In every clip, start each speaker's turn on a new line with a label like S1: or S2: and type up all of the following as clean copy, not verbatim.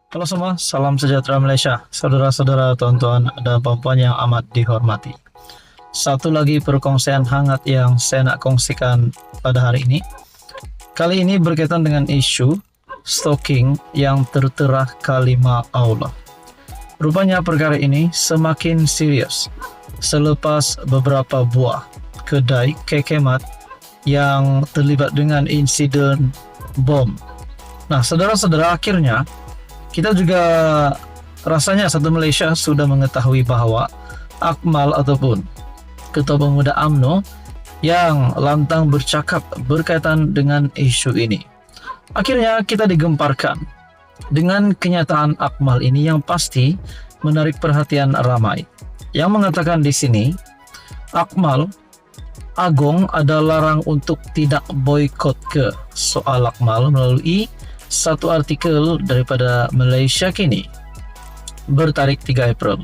S1: Halo semua, salam sejahtera Malaysia, saudara-saudara, tuan-tuan, dan puan-puan yang amat dihormati. Satu lagi perkongsian hangat yang saya nak kongsikan pada hari ini. Kali ini berkaitan dengan isu stalking yang tertera kalimah Allah. Rupanya perkara ini semakin serius selepas beberapa buah kedai kekemat yang terlibat dengan insiden bom. Nah, saudara-saudara, akhirnya kita juga rasanya satu Malaysia sudah mengetahui bahawa Akmal ataupun Ketua Pemuda UMNO yang lantang bercakap berkaitan dengan isu ini. Akhirnya kita digemparkan dengan kenyataan Akmal ini yang pasti menarik perhatian ramai. Yang mengatakan di sini, Akmal Agong ada larang untuk tidak boikot ke soal Akmal melalui satu artikel daripada Malaysia Kini bertarikh 3 April.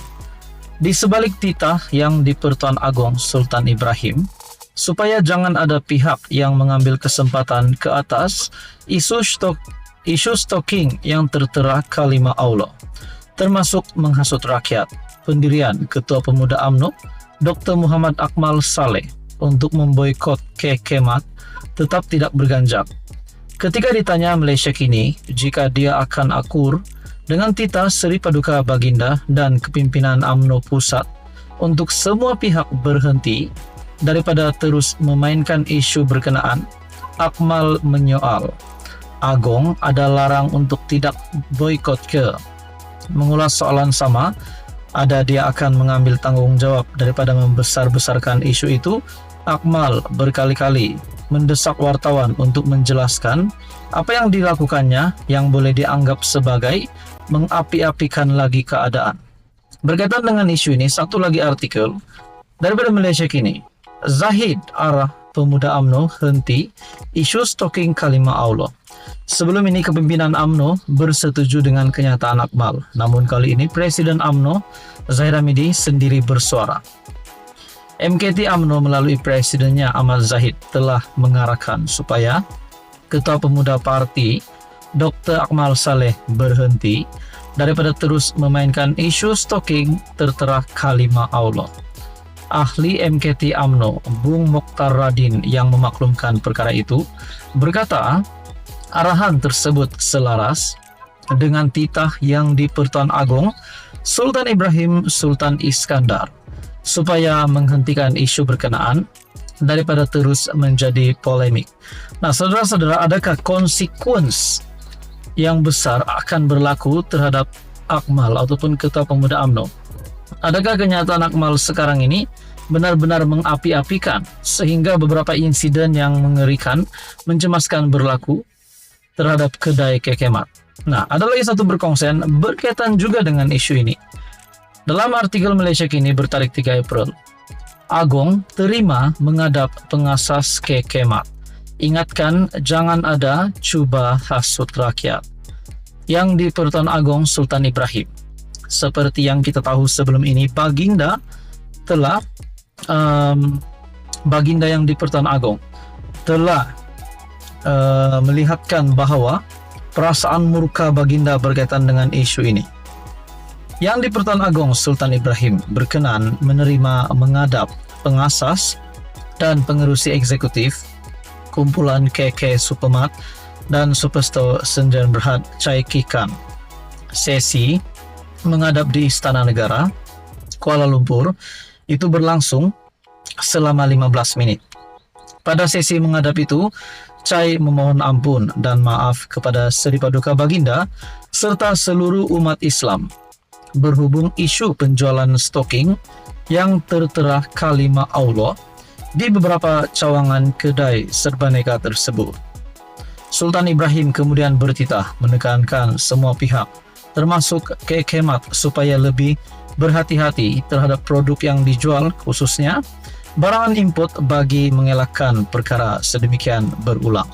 S1: Di sebalik titah yang di Pertuan Agong Sultan Ibrahim supaya jangan ada pihak yang mengambil kesempatan ke atas isu stalking yang tertera kalimah Allah, termasuk menghasut rakyat, pendirian Ketua Pemuda UMNO Dr. Muhammad Akmal Saleh untuk memboikot kekemat tetap tidak berganjak. Ketika ditanya Malaysia Kini jika dia akan akur dengan titah Seri Paduka Baginda dan kepimpinan UMNO Pusat untuk semua pihak berhenti daripada terus memainkan isu berkenaan, Akmal menyoal, Agong ada larang untuk tidak boikot ke? Mengulas soalan sama, ada dia akan mengambil tanggungjawab daripada membesar-besarkan isu itu, Akmal berkali-kali mendesak wartawan untuk menjelaskan apa yang dilakukannya yang boleh dianggap sebagai mengapi-apikan lagi keadaan. Berkaitan dengan isu ini, satu lagi artikel daripada Malaysia Kini. Zahid arah Pemuda UMNO henti isu stalking kalimah Allah. Sebelum ini kepimpinan UMNO bersetuju dengan kenyataan Akmal. Namun kali ini Presiden UMNO Zahid Hamidi sendiri bersuara. MKT UMNO melalui presidennya Ahmad Zahid telah mengarahkan supaya Ketua Pemuda Parti Dr. Akmal Saleh berhenti daripada terus memainkan isu stalking tertera kalimah Allah. Ahli MKT UMNO Bung Mokhtar Radin yang memaklumkan perkara itu berkata, arahan tersebut selaras dengan titah yang di Pertuan Agong Sultan Ibrahim Sultan Iskandar supaya menghentikan isu berkenaan daripada terus menjadi polemik. Nah, saudara-saudara, adakah konsekuensi yang besar akan berlaku terhadap Akmal ataupun Ketua Pemuda UMNO? Adakah kenyataan Akmal sekarang ini benar-benar mengapi-apikan sehingga beberapa insiden yang mengerikan, mencemaskan berlaku terhadap kedai kekemat? Nah, ada lagi satu perkongsian berkaitan juga dengan isu ini. Dalam artikel Malaysia Kini bertarikh 3 April, Agong terima menghadap pengasas kekemat. Ingatkan jangan ada cuba hasut rakyat. Yang di Pertuan Agong Sultan Ibrahim. Seperti yang kita tahu sebelum ini, Baginda yang di Pertuan Agong telah melihatkan bahawa perasaan murka Baginda berkaitan dengan isu ini. Yang di Pertuan Agong Sultan Ibrahim berkenan menerima menghadap pengasas dan pengerusi eksekutif kumpulan KK Supermat dan Superstore Senjan Berhad Chai Kikan. Sesi menghadap di Istana Negara Kuala Lumpur itu berlangsung selama 15 menit. Pada sesi menghadap itu, Chai memohon ampun dan maaf kepada Seri Paduka Baginda serta seluruh umat Islam berhubung isu penjualan stalking yang tertera kalimah Allah di beberapa cawangan kedai serbaneka tersebut. Sultan Ibrahim kemudian bertitah menekankan semua pihak termasuk kekemat supaya lebih berhati-hati terhadap produk yang dijual, khususnya barangan import, bagi mengelakkan perkara sedemikian berulang.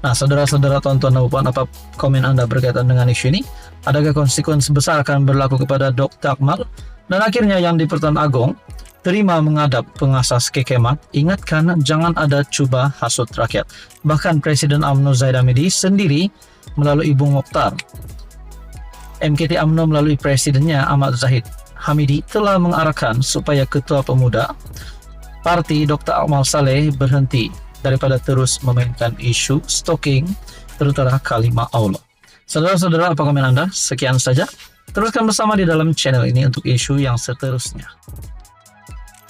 S1: Nah, saudara-saudara, tuan-tuan dan puan, apa komen anda berkaitan dengan isu ini? Adakah konsekuensi besar akan berlaku kepada Dr. Akmal? Dan akhirnya yang di Pertuan Agong terima menghadap pengasas kekemat, ingatkan jangan ada cuba hasut rakyat. Bahkan Presiden UMNO Zahid Hamidi sendiri melalui Bung Mokhtar MKT UMNO melalui presidennya Ahmad Zahid Hamidi telah mengarahkan supaya Ketua Pemuda Parti Dr. Akmal Saleh berhenti daripada terus memainkan isu stalking terutama kalimah Allah. Saudara-saudara, apa komen Anda? Sekian saja. Teruskan bersama di dalam channel ini untuk isu yang seterusnya.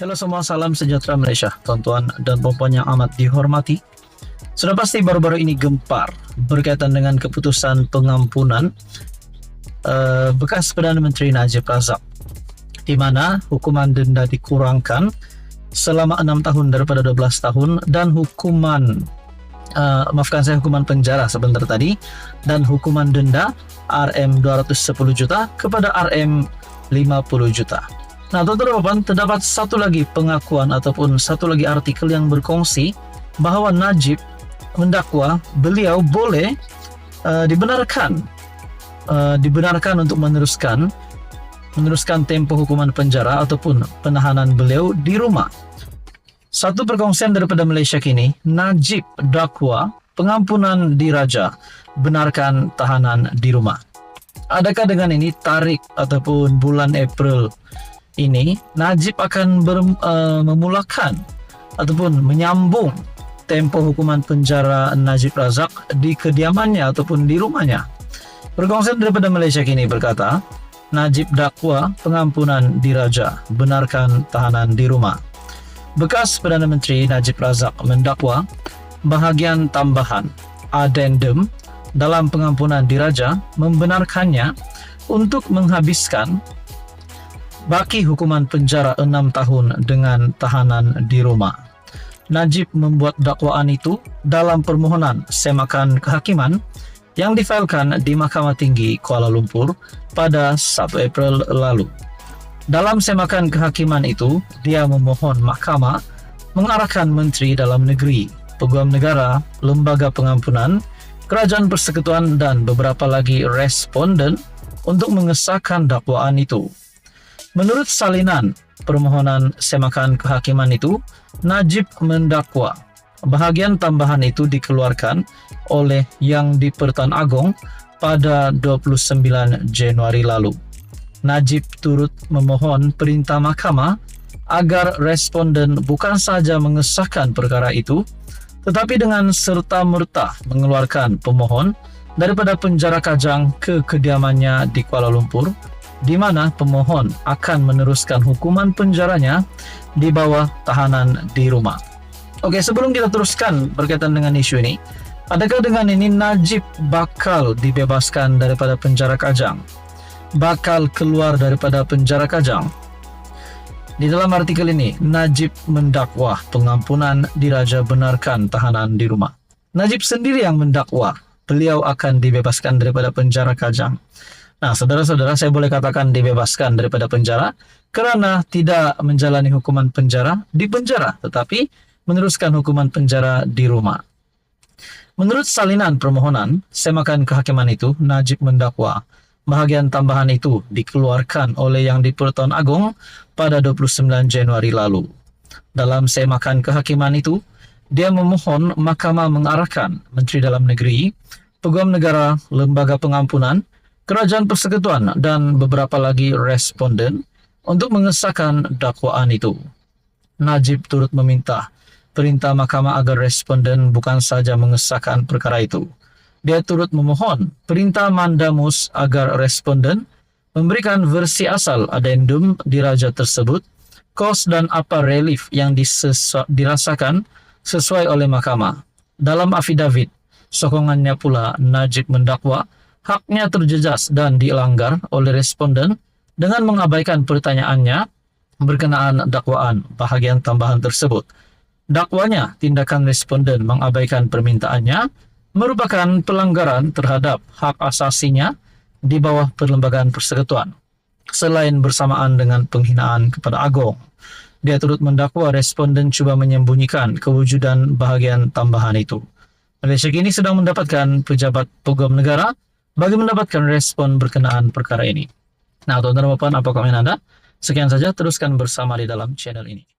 S1: Halo semua, salam sejahtera Malaysia, tuan-tuan dan puan yang amat dihormati. Sudah pasti baru-baru ini gempar berkaitan dengan keputusan pengampunan bekas Perdana Menteri Najib Razak, di mana hukuman denda dikurangkan selama 6 tahun daripada 12 tahun dan hukuman hukuman penjara sebentar tadi dan hukuman denda RM 210 juta kepada RM 50 juta. Nah, teman-teman, terdapat satu lagi pengakuan ataupun satu lagi artikel yang berkongsi bahwa Najib mendakwa beliau boleh dibenarkan untuk meneruskan tempo hukuman penjara ataupun penahanan beliau di rumah. Satu perkongsian daripada Malaysia Kini, Najib dakwa pengampunan diraja, benarkan tahanan di rumah. Adakah dengan ini tarik ataupun bulan April ini Najib akan memulakan ataupun menyambung tempo hukuman penjara Najib Razak di kediamannya ataupun di rumahnya? Perkongsian daripada Malaysia Kini berkata, Najib dakwa pengampunan diraja, benarkan tahanan di rumah. Bekas Perdana Menteri Najib Razak mendakwa bahagian tambahan addendum dalam pengampunan diraja membenarkannya untuk menghabiskan baki hukuman penjara 6 tahun dengan tahanan di rumah. Najib membuat dakwaan itu dalam permohonan semakan kehakiman yang difailkan di Mahkamah Tinggi Kuala Lumpur pada 1 April lalu. Dalam semakan kehakiman itu, dia memohon mahkamah mengarahkan Menteri Dalam Negeri, Peguam Negara, Lembaga Pengampunan, Kerajaan Persekutuan dan beberapa lagi responden untuk mengesahkan dakwaan itu. Menurut salinan permohonan semakan kehakiman itu, Najib mendakwa bahagian tambahan itu dikeluarkan oleh Yang di-Pertuan Agong pada 29 Januari lalu. Najib turut memohon perintah mahkamah agar responden bukan sahaja mengesahkan perkara itu, tetapi dengan serta-merta mengeluarkan pemohon daripada penjara Kajang ke kediamannya di Kuala Lumpur, di mana pemohon akan meneruskan hukuman penjaranya di bawah tahanan di rumah. Oke, sebelum kita teruskan berkaitan dengan isu ini, adakah dengan ini Najib bakal dibebaskan daripada penjara Kajang? Bakal keluar daripada penjara Kajang? Di dalam artikel ini, Najib mendakwa pengampunan diraja, benarkan tahanan di rumah. Najib sendiri yang mendakwa beliau akan dibebaskan daripada penjara Kajang. Nah, saudara-saudara, saya boleh katakan dibebaskan daripada penjara kerana tidak menjalani hukuman penjara di penjara, tetapi meneruskan hukuman penjara di rumah. Menurut salinan permohonan semakan kehakiman itu, Najib mendakwa bahagian tambahan itu dikeluarkan oleh Yang di-Pertuan Agong pada 29 Januari lalu. Dalam semakan kehakiman itu, dia memohon mahkamah mengarahkan Menteri Dalam Negeri, Peguam Negara, Lembaga Pengampunan, Kerajaan Persekutuan dan beberapa lagi responden untuk mengesahkan dakwaan itu. Najib turut meminta perintah mahkamah agar responden bukan saja mengesahkan perkara itu. Dia turut memohon perintah Mandamus agar responden memberikan versi asal addendum diraja tersebut, kos dan apa relief yang dirasakan sesuai oleh mahkamah. Dalam afidavit sokongannya pula, Najib mendakwa haknya terjejas dan dilanggar oleh responden dengan mengabaikan pertanyaannya berkenaan dakwaan bahagian tambahan tersebut. Dakwanya tindakan responden mengabaikan permintaannya merupakan pelanggaran terhadap hak asasinya di bawah Perlembagaan Persekutuan, selain bersamaan dengan penghinaan kepada Agong. Dia turut mendakwa responden cuba menyembunyikan kewujudan bahagian tambahan itu. Malaysia Kini sedang mendapatkan pejabat Peguam Negara bagi mendapatkan respon berkenaan perkara ini. Nah, tuan-tuan dan puan, apa komen Anda? Sekian saja, teruskan bersama di dalam channel ini.